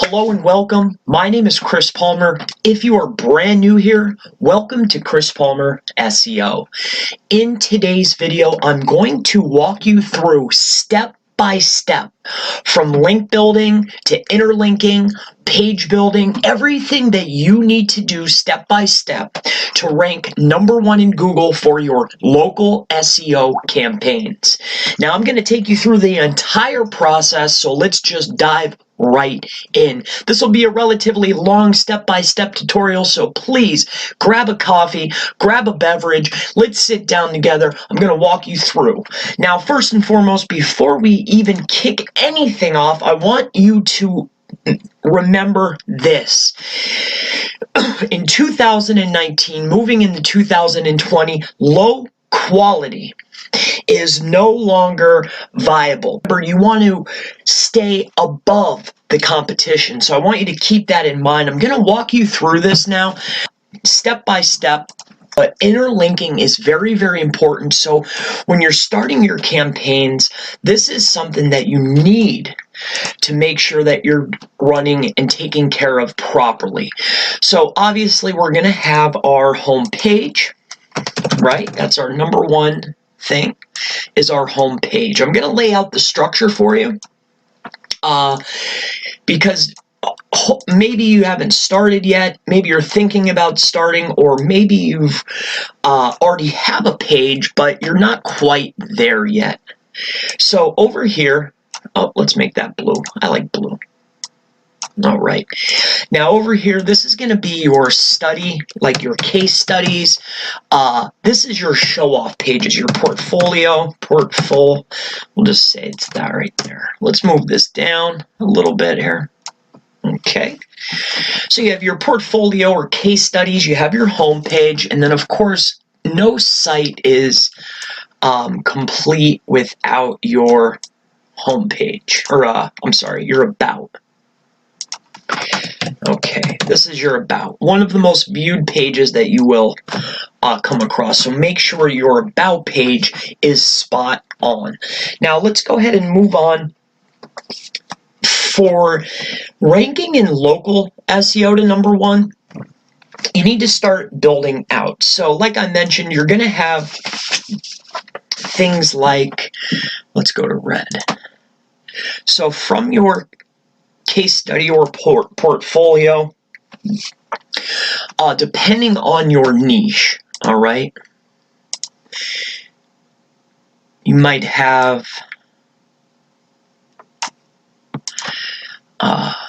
Hello and welcome. My name is Chris Palmer. If you are brand new here, welcome to Chris Palmer SEO. In today's video, I'm going to walk you through step by step from link building to interlinking, page building, everything that you need to do step by step to rank #1 in Google for your local SEO campaigns. Now, I'm going to take you through the entire process, so let's just dive right in. This will be a relatively long step-by-step tutorial, so please grab a coffee, grab a beverage, let's sit down together. I'm going to walk you through. Now, first and foremost, before we even kick anything off, I want you to remember this. In 2019, moving into 2020, low quality is no longer viable. You want to stay above the competition. So I want you to keep that in mind. I'm going to walk you through this now, step by step. But interlinking is very, very important. So when you're starting your campaigns, this is something that you need to make sure that you're running and taking care of properly. So obviously we're going to have our home page, right? That's our #1 thing, is our home page. I'm going to lay out the structure for you because maybe you haven't started yet, maybe you're thinking about starting, or maybe you've already have a page, but you're not quite there yet. So over here, let's make that blue. I like blue. All right. Now over here, this is going to be your study, like your case studies. This is your show-off pages, your portfolio. We'll just say it's that right there. Let's move this down a little bit here. Okay. So you have your portfolio or case studies, you have your home page, and then of course, no site is complete without your home page, or I'm sorry, your about. Okay, this is your about. One of the most viewed pages that you will come across. So make sure your about page is spot on. Now let's go ahead and move on. For ranking in local SEO to #1, you need to start building out. So like I mentioned, you're going to have things like, let's go to red. So from your case study or portfolio, depending on your niche, all right, you might have,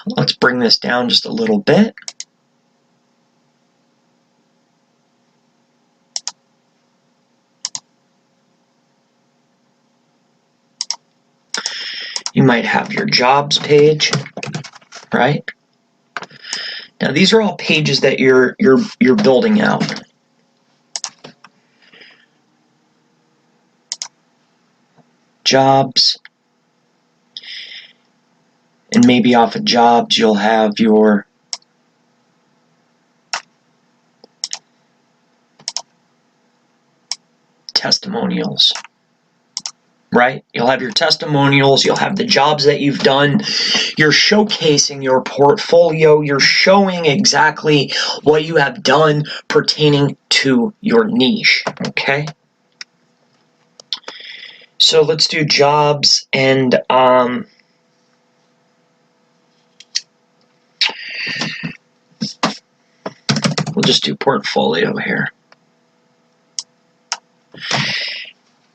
let's bring this down just a little bit. You might have your jobs page, right? Now these are all pages that you're building out. Jobs. And maybe off of jobs, you'll have your testimonials, right? You'll have your testimonials, you'll have the jobs that you've done. You're showcasing your portfolio. You're showing exactly what you have done pertaining to your niche, okay? So let's do jobs, and we'll just do portfolio here.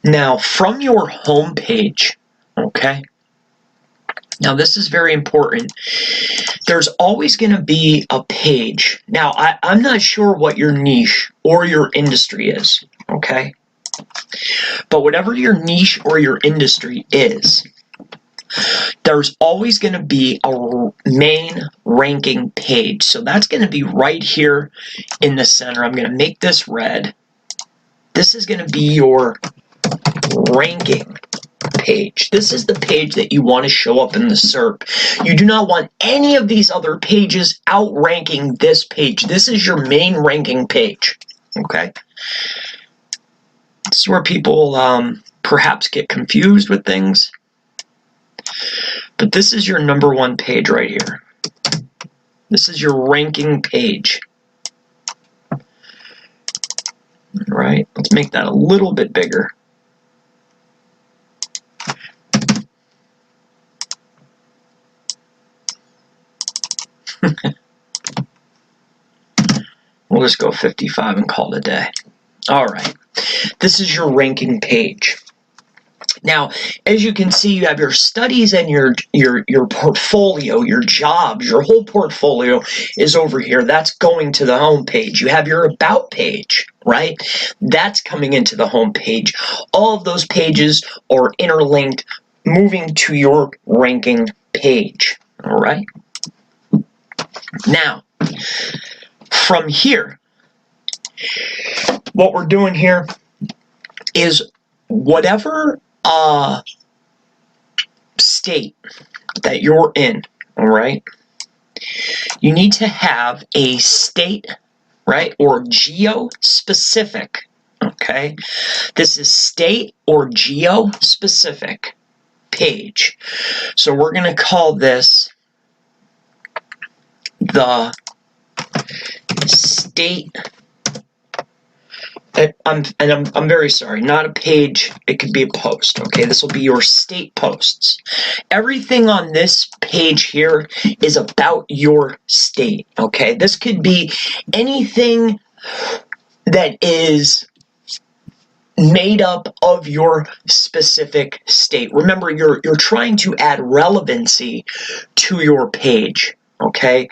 Now, from your home page, okay? Now, this is very important. There's always going to be a page. Now, I'm not sure what your niche or your industry is, okay? But whatever your niche or your industry is, there's always going to be a main ranking page. So that's going to be right here in the center. I'm going to make this red. This is going to be your ranking page. This is the page that you want to show up in the SERP. You do not want any of these other pages outranking this page. This is your main ranking page. Okay? This is where people perhaps get confused with things. But this is your #1 page right here. This is your ranking page. All right, let's make that a little bit bigger. We'll just go 55 and call it a day. All right, this is your ranking page. Now, as you can see, you have your studies and your portfolio, your jobs, your whole portfolio is over here. That's going to the home page. You have your about page, right? That's coming into the home page. All of those pages are interlinked, moving to your ranking page, all right? Now, from here, what we're doing here is whatever state that you're in, all right, you need to have a state, right, or geo-specific, okay? This is state or geo-specific page. So we're going to call this the state. I'm very sorry, not a page, it could be a post, okay? This will be your state posts. Everything on this page here is about your state, okay? This could be anything that is made up of your specific state. Remember, you're trying to add relevancy to your page, okay?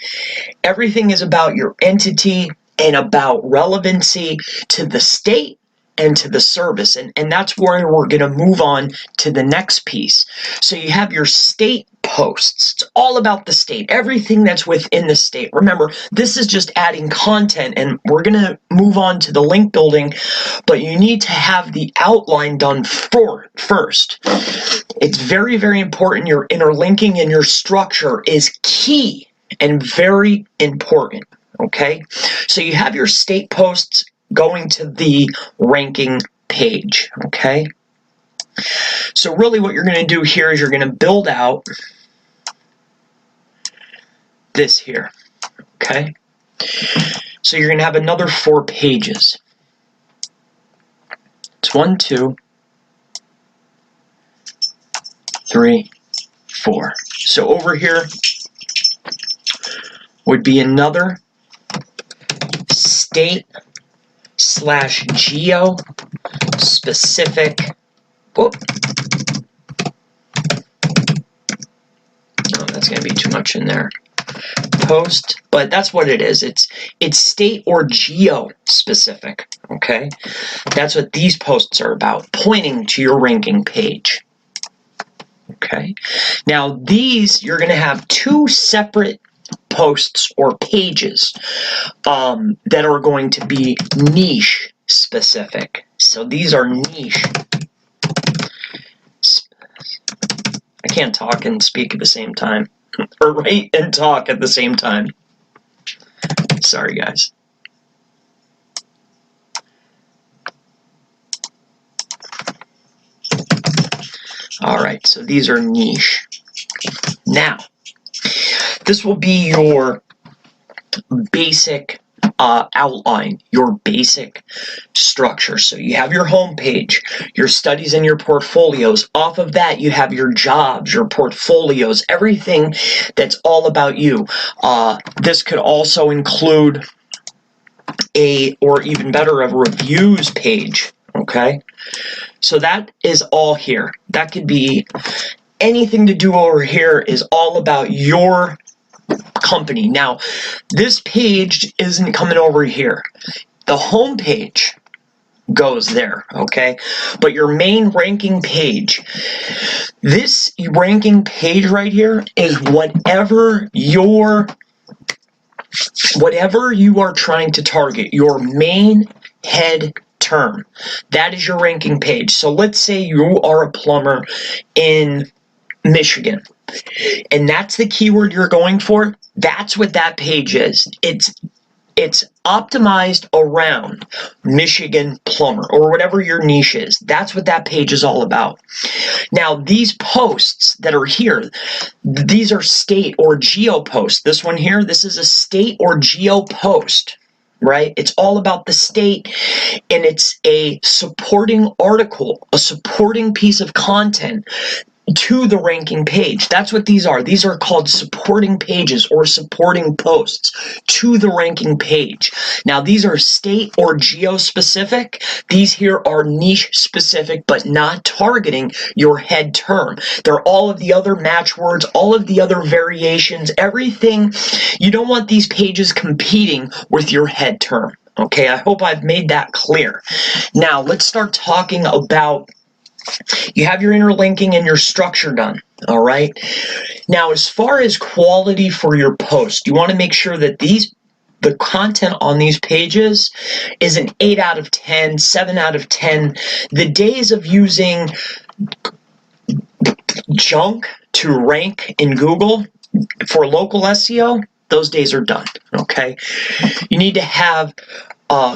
Everything is about your entity and about relevancy to the state and to the service. And that's where we're going to move on to the next piece. So you have your state posts. It's all about the state, everything that's within the state. Remember, this is just adding content, and we're going to move on to the link building, but you need to have the outline done first. It's very, very important. Your interlinking and your structure is key and very important. Okay, so you have your state posts going to the ranking page, okay? So really what you're going to do here is you're going to build out this here, okay? So you're going to have another 4 pages. It's 1, 2, 3, 4. So over here would be another state / geo specific. Whoop. Oh, that's going to be too much in there. Post, but that's what it is. It's state or geo specific. Okay, that's what these posts are about, pointing to your ranking page. Okay, now these you're going to have 2 separate posts or pages that are going to be niche specific. So these are niche. I can't talk and speak at the same time, or write and talk at the same time. Sorry, guys. All right, so these are niche. Now, this will be your basic outline, your basic structure. So you have your home page, your studies and your portfolios. Off of that, you have your jobs, your portfolios, everything that's all about you. This could also include or even better, a reviews page, okay? So that is all here. That could be anything to do over here is all about your company. Now, this page isn't coming over here. The home page goes there, okay? But your main ranking page, this ranking page right here is whatever you are trying to target, your main head term. That is your ranking page. So let's say you are a plumber in Michigan, and that's the keyword you're going for. That's what that page is. It's It's optimized around Michigan plumber or whatever your niche is. That's what that page is all about. Now, these posts that are here, these are state or geo posts. This one here, this is a state or geo post, right? It's all about the state, and it's a supporting article, a supporting piece of content to the ranking page. That's what these are. These are called supporting pages or supporting posts to the ranking page. Now, these are state or geo specific. These here are niche specific, but not targeting your head term. They're all of the other match words, all of the other variations, everything. You don't want these pages competing with your head term. Okay, I hope I've made that clear. Now, let's start talking about, you have your interlinking and your structure done, all right? Now, as far as quality for your post, you want to make sure that the content on these pages is an 8 out of 10, 7 out of 10. The days of using junk to rank in Google for local SEO, those days are done, okay? You need to have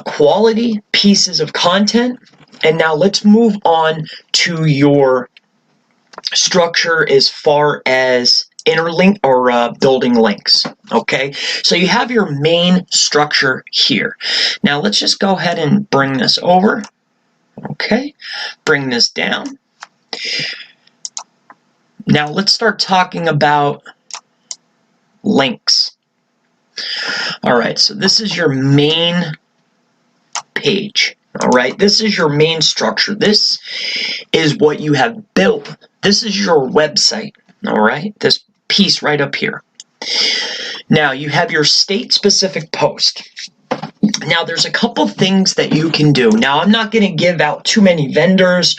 quality pieces of content. And now let's move on to your structure as far as interlink or building links. Okay, so you have your main structure here. Now let's just go ahead and bring this over. Okay, bring this down. Now let's start talking about links. All right, so this is your main page. All right, this is your main structure. This is what you have built. This is your website. All right, this piece right up here. Now you have your state-specific post. Now there's a couple things that you can do. Now I'm not going to give out too many vendors.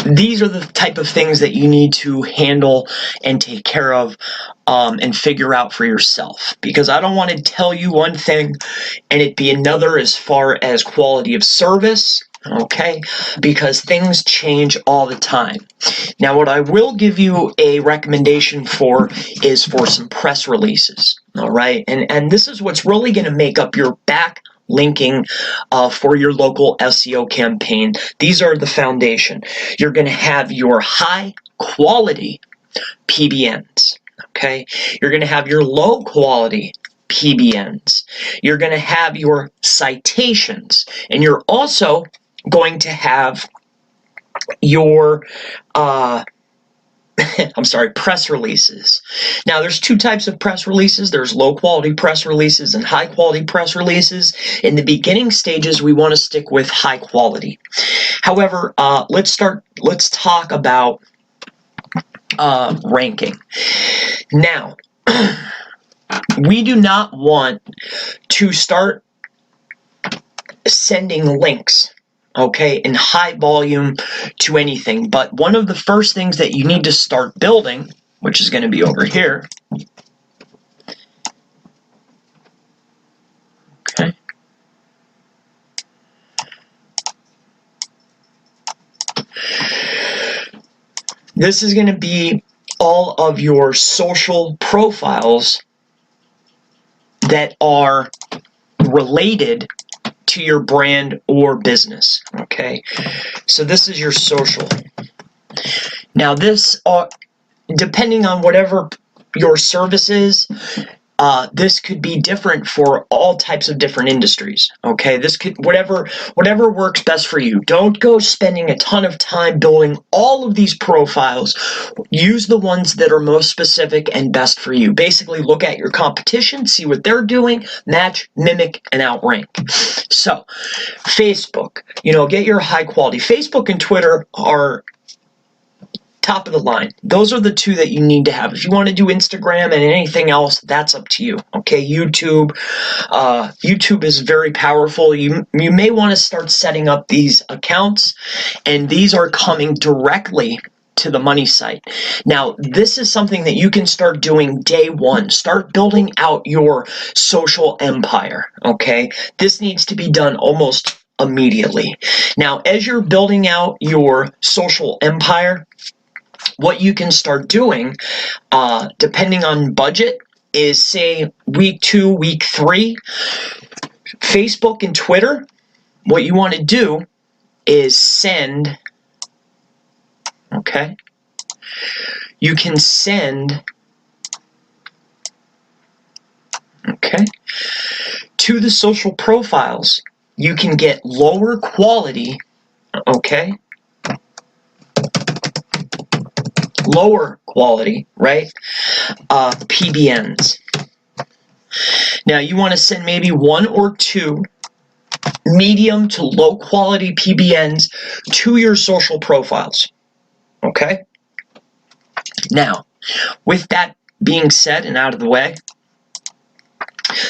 These are the type of things that you need to handle and take care of and figure out for yourself, because I don't want to tell you one thing and it be another as far as quality of service, okay, because things change all the time. Now what I will give you a recommendation for is for some press releases, all right, and this is what's really going to make up your back linking for your local SEO campaign. These are the foundation. You're going to have your high quality PBNs. Okay, you're going to have your low quality PBNs. You're going to have your citations, and you're also going to have your press releases. Now, there's two types of press releases. There's low quality press releases and high quality press releases. In the beginning stages, we want to stick with high quality. However, let's talk about ranking. Now, we do not want to start sending links, okay, in high volume to anything. But one of the first things that you need to start building, which is going to be over here, okay, this is going to be all of your social profiles that are related to your brand or business, okay? So this is your social. Now this, depending on whatever your service is, this could be different for all types of different industries, okay? This could, whatever works best for you. Don't go spending a ton of time building all of these profiles. Use the ones that are most specific and best for you. Basically, look at your competition, see what they're doing, match, mimic, and outrank. So, Facebook, get your high quality. Facebook and Twitter are top of the line. Those are the two that you need to have. If you want to do Instagram and anything else, that's up to you. Okay, YouTube is very powerful. You may want to start setting up these accounts, and these are coming directly to the money site. Now, this is something that you can start doing day one. Start building out your social empire, okay? This needs to be done almost immediately. Now, as you're building out your social empire, what you can start doing, depending on budget, is say week 2, week 3, Facebook and Twitter, what you want to do is send, okay? You can send, okay, to the social profiles. You can get lower quality, okay? Lower quality, right? PBNs. Now you want to send maybe 1 or 2 medium to low quality PBNs to your social profiles. Okay? Now, with that being said and out of the way,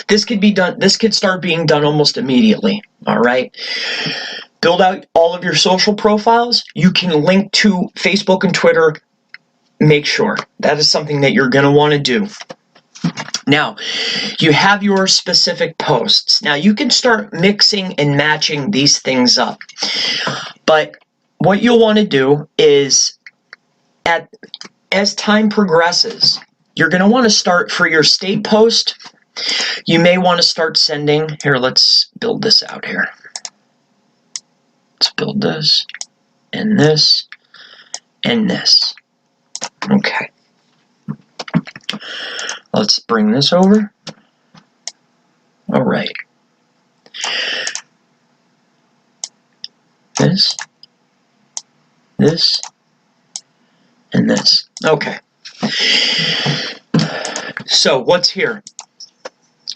this could start being done almost immediately. All right? Build out all of your social profiles. You can link to Facebook and Twitter. Make sure that is something that you're going to want to do. Now, you have your specific posts. Now, you can start mixing and matching these things up. But what you'll want to do is, as time progresses, you're going to want to start for your state post. You may want to start sending, here, let's build this out here. Let's build this, and this, and this. Okay. Let's bring this over. All right. This, and this. Okay. So what's here?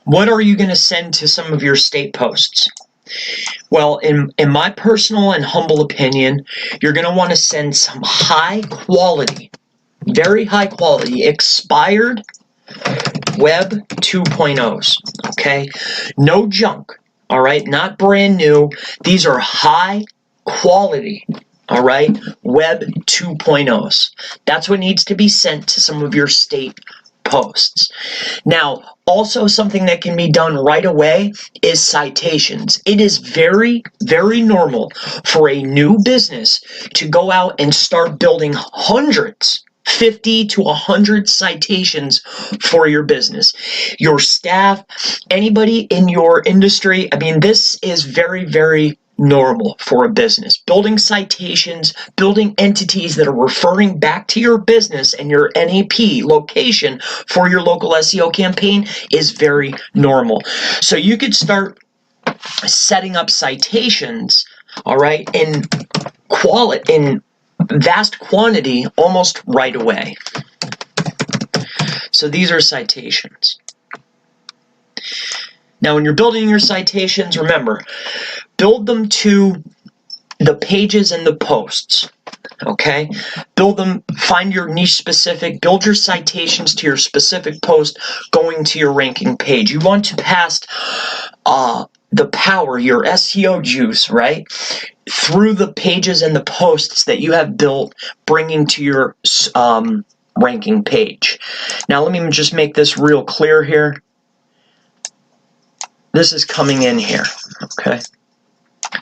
What are you going to send to some of your state posts? Well, in my personal and humble opinion, you're going to want to send some high quality, very high quality, expired Web 2.0s, okay? No junk, all right? Not brand new. These are high quality, all right? Web 2.0s. That's what needs to be sent to some of your state posts. Now, also something that can be done right away is citations. It is very, very normal for a new business to go out and start building hundreds, 50 to 100 citations for your business. Your staff, anybody in your industry, I mean, this is very, very normal for a business. Building citations, building entities that are referring back to your business and your NAP location for your local SEO campaign is very normal. So you could start setting up citations, all right, in vast quantity almost right away. So these are citations. Now, when you're building your citations, remember, build them to the pages and the posts, okay? Build them, find your niche specific, build your citations to your specific post going to your ranking page. You want to pass the power, your SEO juice, right, through the pages and the posts that you have built, bringing to your ranking page. Now, let me just make this real clear here. This is coming in here, okay?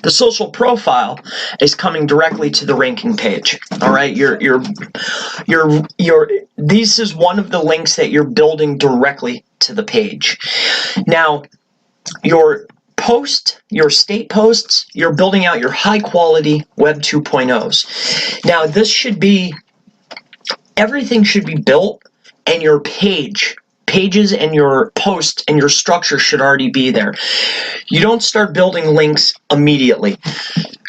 The social profile is coming directly to the ranking page. All right, this is one of the links that you're building directly to the page. Now, your post, your state posts, you're building out your high quality Web 2.0s. Now, this should be, everything should be built, and your pages and your posts and your structure should already be there. You don't start building links immediately.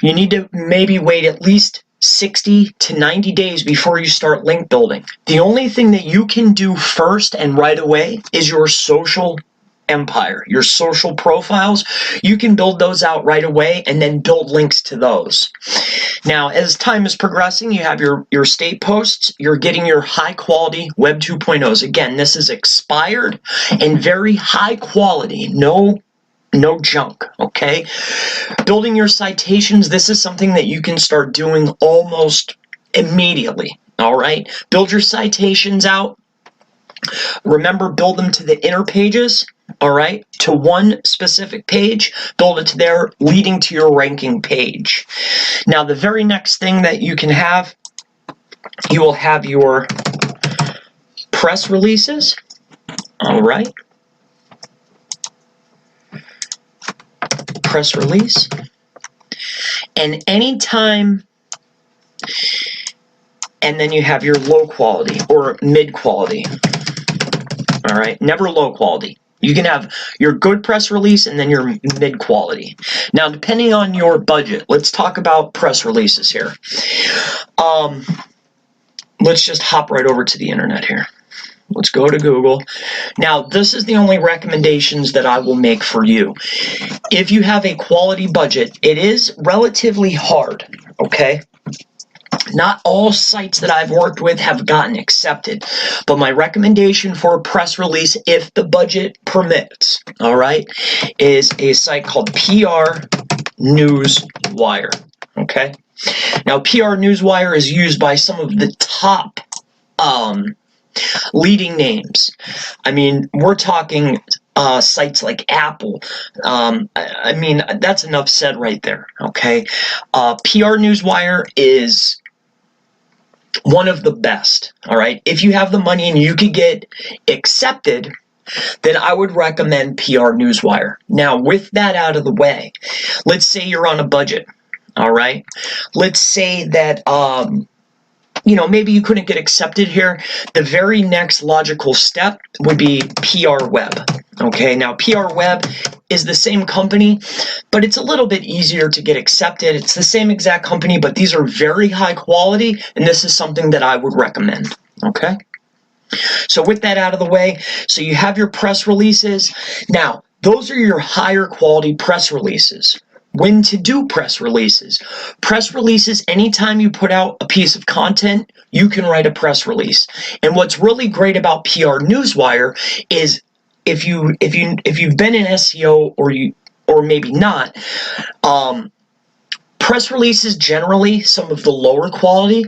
You need to maybe wait at least 60 to 90 days before you start link building. The only thing that you can do first and right away is your social empire, your social profiles. You can build those out right away and then build links to those. Now, as time is progressing, you have your state posts, you're getting your high quality Web 2.0s. Again, this is expired and very high quality, no junk, okay? Building your citations, this is something that you can start doing almost immediately, all right? Build your citations out. Remember, build them to the inner pages, all right, to one specific page, build it to there, leading to your ranking page. Now, the very next thing that you can have, you will have your press releases, all right. press release. And anytime, and then you have your low quality or mid quality. All right, never low quality. You can have your good press release and then your mid quality. Now, depending on your budget, let's talk about press releases here. Let's just hop right over to the internet here. Let's go to Google. Now, this is the only recommendations that I will make for you. If you have a quality budget, it is relatively hard, okay? Not all sites that I've worked with have gotten accepted, but my recommendation for a press release, if the budget permits, all right, is a site called PR Newswire, okay? Now, PR Newswire is used by some of the top leading names. I mean, we're talking sites like Apple. I mean, that's enough said right there, okay? PR Newswire is one of the best, all right? If you have the money and you could get accepted, then I would recommend PR Newswire. Now, with that out of the way, let's say you're on a budget, all right? Let's say that, you know, maybe you couldn't get accepted here. The very next logical step would be PR Web, okay? Now, PR Web is the same company, but it's a little bit easier to get accepted. It's the same exact company, but these are very high quality, and this is something that I would recommend, okay? So with that out of the way, so you have your press releases. Now, those are your higher quality press releases. When to do press releases. Press releases, anytime you put out a piece of content, you can write a press release. And what's really great about PR Newswire is if you've been in SEO or maybe not, press releases generally, some of the lower quality,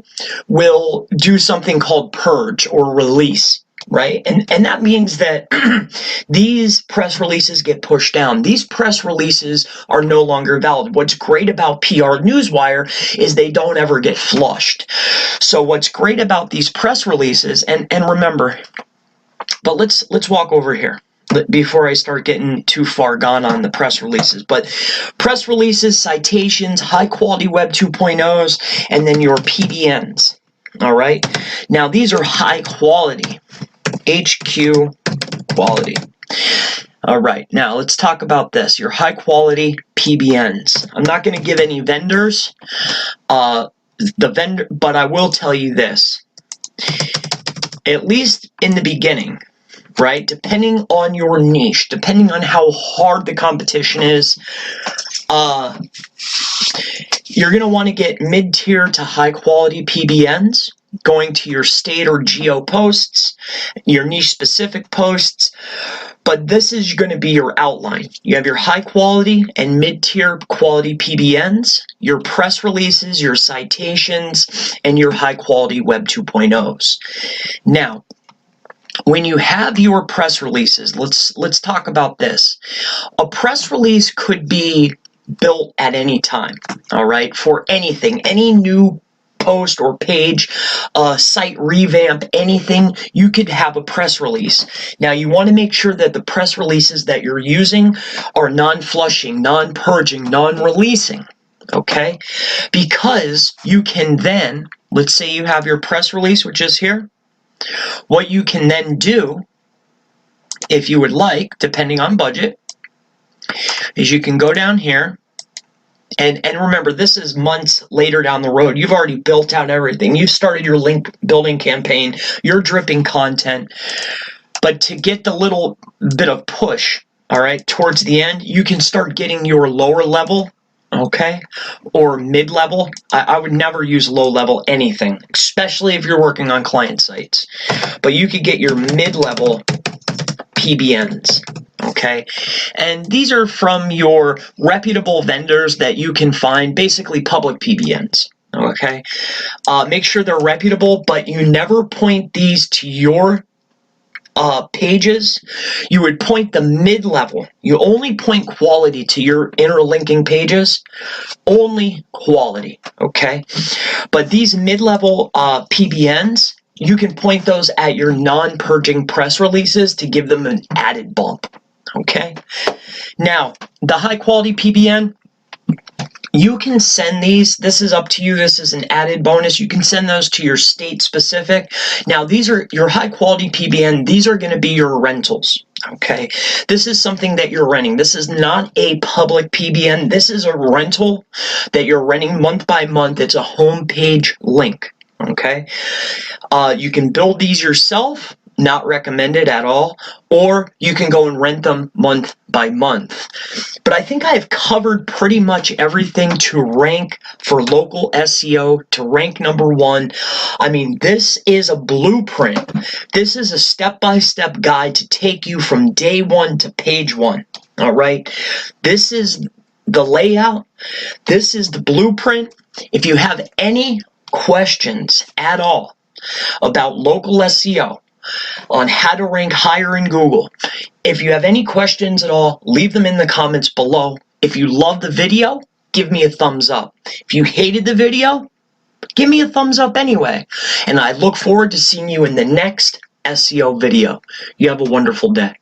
will do something called purge or release. Right? And that means that these press releases get pushed down. These press releases are no longer valid. What's great about PR Newswire is they don't ever get flushed. So what's great about these press releases, and remember, but let's walk over here before I start getting too far gone on the press releases. But press releases, citations, high quality Web 2.0s, and then your PBNs. All right? Now, these are high quality. HQ quality. All right, now let's talk about this. Your high quality PBNs. I'm not going to give any vendors, but I will tell you this. At least in the beginning, right? Depending on your niche, depending on how hard the competition is, you're going to want to get mid-tier to high quality PBNs. Going to your state or geo posts, your niche specific posts, but this is going to be your outline. You have your high quality and mid-tier quality PBNs, your press releases, your citations, and your high quality Web 2.0s. Now, when you have your press releases, let's talk about this. A press release could be built at any time, all right, for anything, any new post or page, site revamp, anything, you could have a press release. Now, you want to make sure that the press releases that you're using are non-flushing, non-purging, non-releasing, okay? Because you can then, let's say you have your press release, which is here. What you can then do, if you would like, depending on budget, is you can go down here. And remember, this is months later down the road. You've already built out everything. You've started your link building campaign. You're dripping content. But to get the little bit of push, all right, towards the end, you can start getting your lower level, okay, or mid-level. I would never use low-level anything, especially if you're working on client sites. But you could get your mid-level PBNs. Okay, and these are from your reputable vendors that you can find, basically public PBNs. Okay, make sure they're reputable, but you never point these to your pages. You would point the mid-level. You only point quality to your interlinking pages, only quality. Okay, but these mid-level PBNs, you can point those at your non-purging press releases to give them an added bump. Okay. Now, the high quality PBN, you can send these. This is up to you. This is an added bonus. You can send those to your state specific. Now, these are your high quality PBN. These are going to be your rentals. Okay. This is something that you're renting. This is not a public PBN. This is a rental that you're renting month by month. It's a homepage link. Okay. You can build these yourself. Not recommended at all, or you can go and rent them month by month. But I think I've covered pretty much everything to rank for local SEO, to rank #1. I mean, this is a blueprint. This is a step-by-step guide to take you from day one to page 1. All right? This is the layout. This is the blueprint. If you have any questions at all about local SEO, on how to rank higher in Google. If you have any questions at all, leave them in the comments below. If you love the video, give me a thumbs up. If you hated the video, give me a thumbs up anyway. And I look forward to seeing you in the next SEO video. You have a wonderful day.